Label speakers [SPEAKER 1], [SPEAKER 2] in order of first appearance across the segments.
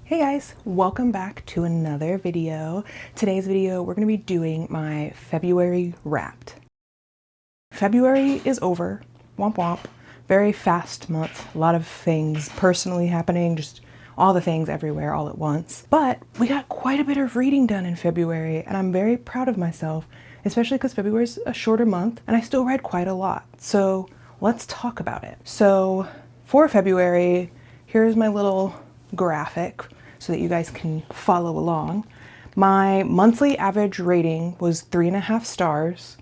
[SPEAKER 1] Hey guys, welcome back to another video. Today's video, we're gonna be doing my February Wrapped. February is over, womp womp. Very fast month, a lot of things personally happening, just all the things everywhere all at once. But we got quite a bit of reading done in February and I'm very proud of myself, especially because February is a shorter month and I still read quite a lot. So let's talk about it. So for February, here's my little graphic so that you guys can follow along. My monthly average rating was 3.5 stars.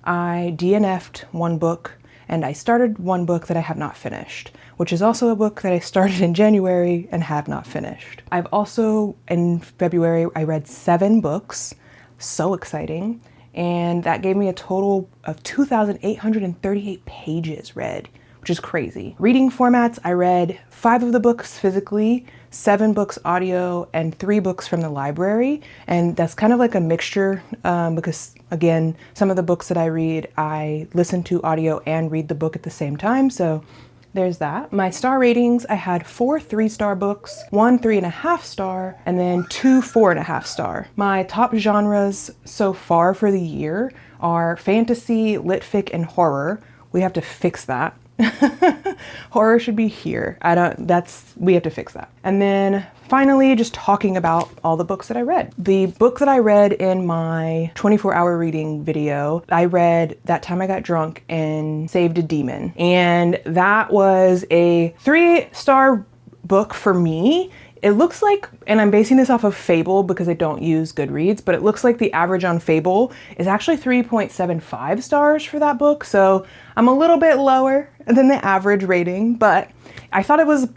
[SPEAKER 1] I DNF'd one book and I started one book that I have not finished, which is also a book that I started in January and have not finished. I've also, in February, I read 7 books, so exciting. And that gave me a total of 2,838 pages read, which is crazy. Reading formats, I read 5 of the books physically, 7 books audio, and 3 books from the library. And that's kind of like a mixture because again, some of the books that I read, I listen to audio and read the book at the same time. So there's that. My star ratings, I had 4 3-star books, 1 3.5 star, and then 2 4.5 star. My top genres so far for the year are fantasy, lit fic, and horror. We have to fix that. Horror should be here. We have to fix that. And then finally, just talking about all the books that I read. The book that I read in my 24-hour reading video, I read That Time I Got Drunk and Saved a Demon. And that was a 3-star book for me. It looks like, and I'm basing this off of Fable because I don't use Goodreads, but it looks like the average on Fable is actually 3.75 stars for that book. So I'm a little bit lower than the average rating, but I thought it was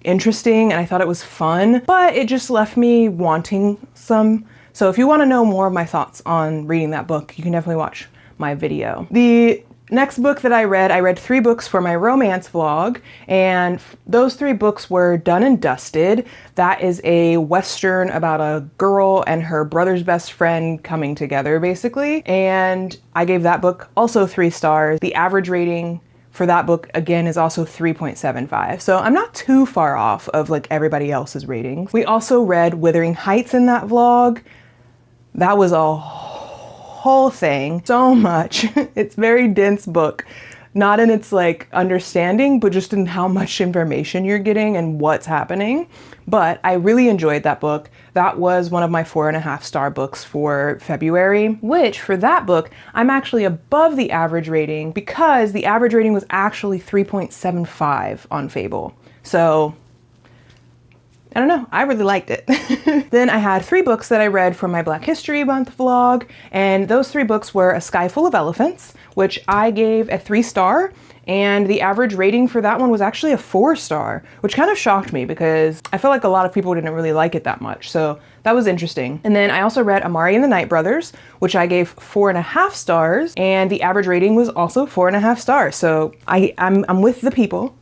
[SPEAKER 1] interesting and I thought it was fun, but it just left me wanting some. So if you want to know more of my thoughts on reading that book, you can definitely watch my video. The next book that I read 3 books for my romance vlog, and those 3 books were Done and Dusted. That is a Western about a girl and her brother's best friend coming together, basically. And I gave that book also 3 stars. The average rating for that book, again, is also 3.75. So I'm not too far off of like everybody else's ratings. We also read Wuthering Heights in that vlog. That was a whole thing, so much. It's a very dense book, not in its like understanding, but just in how much information you're getting and what's happening. But I really enjoyed that book. That was one of my 4.5 star books for February, which for that book, I'm actually above the average rating because the average rating was actually 3.75 on Fable. So I don't know, I really liked it. Then I had 3 books that I read for my Black History Month vlog, and those 3 books were A Sky Full of Elephants, which I gave a 3-star, and the average rating for that one was actually a 4-star, which kind of shocked me because I feel like a lot of people didn't really like it that much, so that was interesting. And then I also read Amari and the Night Brothers, which I gave 4.5 stars, and the average rating was also 4.5 stars, so I'm with the people.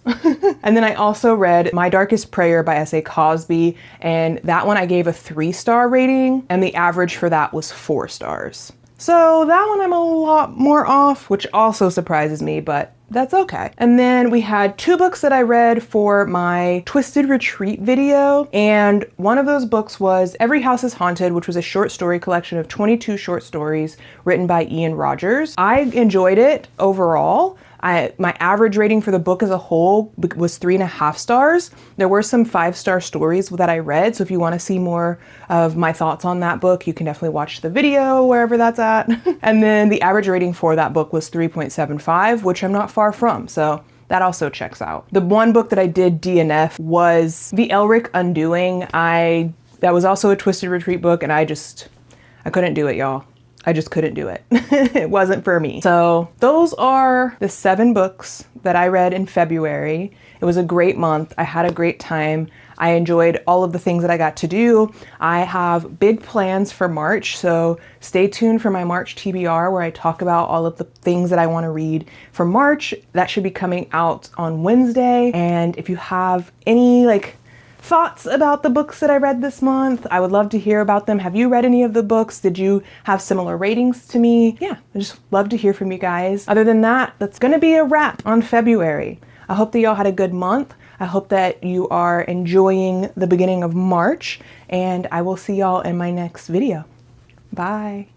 [SPEAKER 1] And then I also read My Darkest Prayer by S.A. Cosby, and that one I gave a 3-star rating, and the average for that was 4 stars. So that one I'm a lot more off, which also surprises me, but that's okay. And then we had 2 books that I read for my Twisted Retreat video, and one of those books was Every House is Haunted, which was a short story collection of 22 short stories written by Ian Rogers. I enjoyed it overall. My average rating for the book as a whole was 3.5 stars. There were some 5-star stories that I read, so if you want to see more of my thoughts on that book, you can definitely watch the video wherever that's at. And then the average rating for that book was 3.75, which I'm not far from, so that also checks out. The one book that I did DNF was The Elric Undoing. That was also a Twisted Retreat book, and I couldn't do it, y'all. I just couldn't do it. It wasn't for me. So those are the 7 books that I read in February. It was a great month. I had a great time. I enjoyed all of the things that I got to do. I have big plans for March, so stay tuned for my March TBR where I talk about all of the things that I want to read for March. That should be coming out on Wednesday. And if you have any thoughts about the books that I read this month, I would love to hear about them. Have you read any of the books? Did you have similar ratings to me? Yeah, I just love to hear from you guys. Other than that, that's gonna be a wrap on February. I hope that y'all had a good month. I hope that you are enjoying the beginning of March, and I will see y'all in my next video. Bye.